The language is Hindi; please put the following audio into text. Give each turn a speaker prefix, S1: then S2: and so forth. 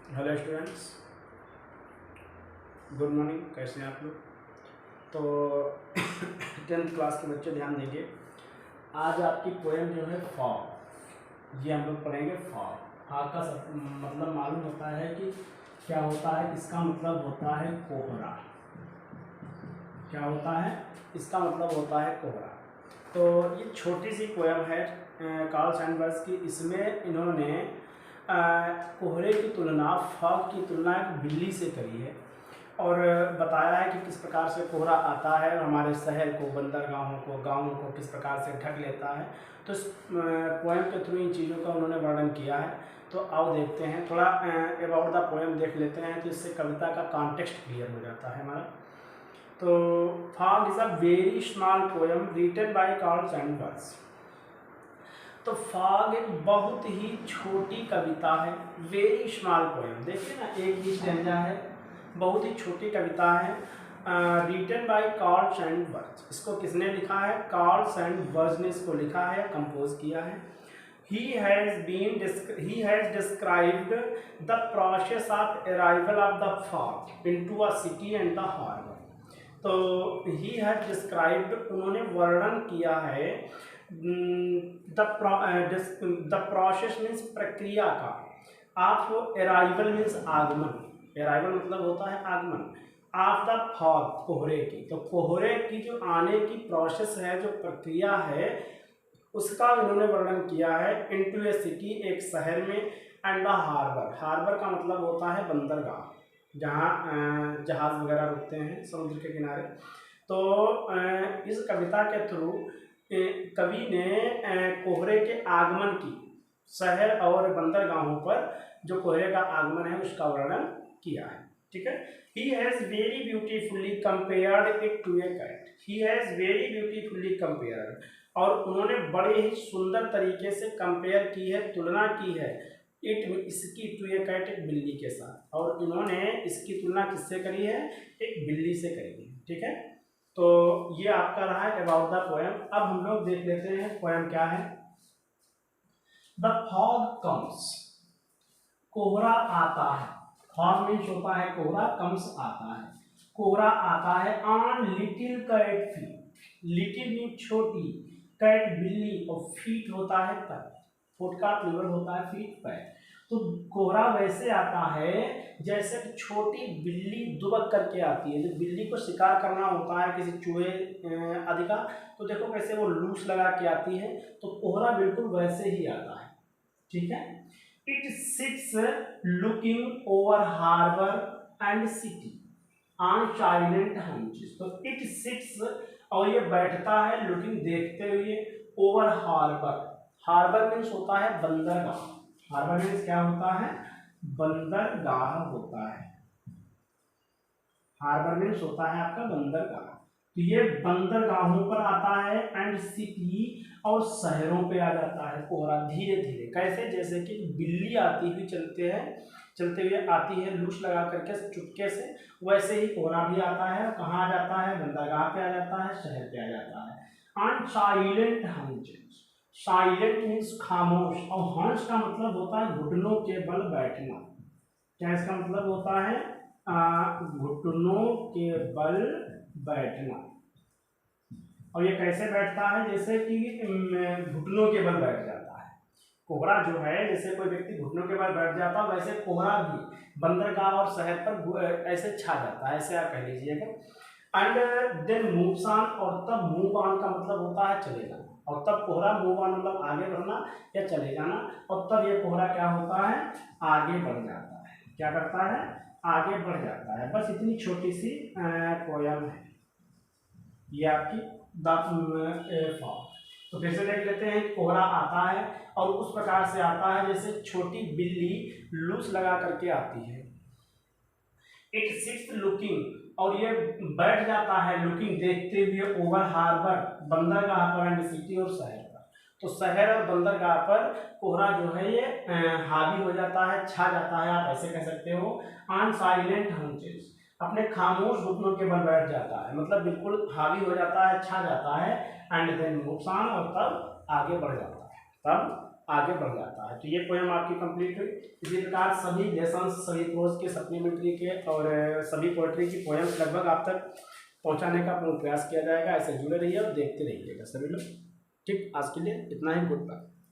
S1: Hello students, good morning. कैसे हैं आप लोग? तो 10th क्लास के बच्चे ध्यान दीजिए। आज आपकी पोएम जो है फॉग, ये हम लोग पढ़ेंगे। फॉग का मतलब मालूम होता है कि क्या होता है। इसका मतलब होता है कोहरा। क्या होता है? इसका मतलब होता है कोहरा। तो ये छोटी सी पोएम है कार्ल सैंडबर्ग की। इसमें इन्होंने कोहरे की तुलना, फॉग की तुलना एक बिल्ली से करी है और बताया है कि किस प्रकार से कोहरा आता है और हमारे शहर को, बंदरगाहों को, गाँवों को किस प्रकार से ढक लेता है। तो इस पोएम के थ्रू इन चीज़ों का उन्होंने वर्णन किया है। तो आओ देखते हैं, थोड़ा अबाउट द पोएम देख लेते हैं, तो इससे कविता का कॉन्टेक्स्ट क्लियर हो जाता है हमारा। तो fog is a very small poem written by Carl Sandburg. तो फॉग एक बहुत ही छोटी कविता है, वेरी स्मॉल पोएम। देखिए ना, एक ही स्टैंजा है, बहुत ही छोटी कविता है। Written by Carl Sandburg. इसको किसने लिखा है? कार्ल सैंडबर्ग ने इसको लिखा है, कंपोज किया है। He has described the process of arrival of the fog into a city and the harbor. तो ही हैज डिस्क्राइब्ड, उन्होंने वर्णन किया है द प्रोसेस मीन्स प्रक्रिया का। आपको अराइवल मीन्स आगमन, अराइवल मतलब होता है आगमन, ऑफ द फॉग कोहरे की। तो कोहरे की जो आने की प्रोसेस है, जो प्रक्रिया है, उसका इन्होंने वर्णन किया है। इनटू ए सिटी, एक शहर में, एंड द हार्बर। हार्बर का मतलब होता है बंदरगाह, जहाँ जहाज़ वगैरह रुकते हैं समुद्र के किनारे। तो इस कविता के थ्रू कवि ने कोहरे के आगमन की, शहर और बंदरगाहों पर जो कोहरे का आगमन है उसका वर्णन किया है। ठीक है। He has very beautifully compared it to a cat. He has very beautifully compared, और उन्होंने बड़े ही सुंदर तरीके से कंपेयर की है, तुलना की है, इसकी टू ए कैट, एक बिल्ली के साथ। और इन्होंने इसकी तुलना किससे करी है? एक बिल्ली से करी है। ठीक है। तो ये आपका रहा है अबाउट द पोएम। अब हम लोग देख लेते हैं पोएम क्या है। द फॉग कम्स, कोहरा आता है। फॉग मीन्स होता है कोहरा, कम्स आता है, कोहरा आता है। On little cat feet, little means छोटी, कैट बिल्ली, और फीट होता है पैर, फुट का प्लूरल होता है फीट, पैर। तो कोहरा वैसे आता है जैसे कि छोटी बिल्ली दुबक करके आती है। जब बिल्ली को शिकार करना होता है किसी चूहे आदि का, तो देखो कैसे वो लूस लगा के आती है। तो कोहरा बिल्कुल वैसे ही आता है। ठीक है। It sits looking over harbour and city on silent haunches. तो इट सिट्स, और ये बैठता है, लुकिंग देखते हुए, ओवर हार्बर। हार्बर मीन्स होता है बंदरगाह। हार्बर मीन्स क्या होता है? बंदरगाह होता है। हार्बर मीन्स होता है आपका बंदरगाह। तो ये बंदरगाहों पर आता है, एंड सिटी, और शहरों पे आ जाता है कोहरा धीरे धीरे। कैसे? जैसे कि बिल्ली आती हुई चलते हुए आती है लूस लगा करके चुपके से, वैसे ही कोहरा भी आता है। कहाँ आ जाता है? बंदरगाह पे आ जाता है, शहर पे आ जाता है। ऑन साइलेंट हंचेस, साइलेंट मीन्स खामोश, और हंस का मतलब होता है घुटनों के बल बैठना। क्या इसका मतलब होता है? घुटनों के बल बैठना। और ये कैसे बैठता है? जैसे कि घुटनों के बल बैठ जाता है कोहरा जो है। जैसे कोई व्यक्ति घुटनों के बल बैठ जाता है, वैसे कोहरा भी बंदरगाह और शहर पर ऐसे छा जाता है, ऐसे आप कह लीजिएगा। एंड देन मूव्स ऑन, और तब मूव ऑन का मतलब होता है चले जाना, और तब कोहरा मूव ऑन मतलब आगे बढ़ना या चले जाना, और तब ये कोहरा क्या होता है? आगे बढ़ जाता है। क्या करता है? आगे बढ़ जाता है। बस इतनी छोटी सी पोयम है ये आपकी द फॉग। तो फिर से देख लेते हैं। कोहरा आता है और उस प्रकार से आता है जैसे छोटी बिल्ली लूस लगा करके आती है। इट सिट्स लुकिंग, और ये बैठ जाता है, लुकिंग देखते हुए, ओवर हार्बर बंदरगाह पर, एंड सिटी और शहर पर। तो शहर और बंदरगाह पर कोहरा जो है ये हावी हो जाता है, छा जाता है, आप ऐसे कह सकते हो। ऑन साइलेंट हंचेस, अपने खामोश घुटनों के बल बैठ जाता है, मतलब बिल्कुल हावी हो जाता है, छा जाता है। एंड देन मूव्स ऑन, और तब आगे बढ़ जाता है, तब आगे बढ़ जाता होता है। तो ये पोएम आपकी कंप्लीट हुई। इसी प्रकार सभी लेसन्स, सभी प्रोज के, सप्लीमेंट्री के और सभी पोएट्री की पोएम्स लगभग आप तक पहुंचाने का पूर्ण प्रयास किया जाएगा। ऐसे जुड़े रहिए और देखते रहिएगा सभी लोग। ठीक, आज के लिए इतना ही। Good bye.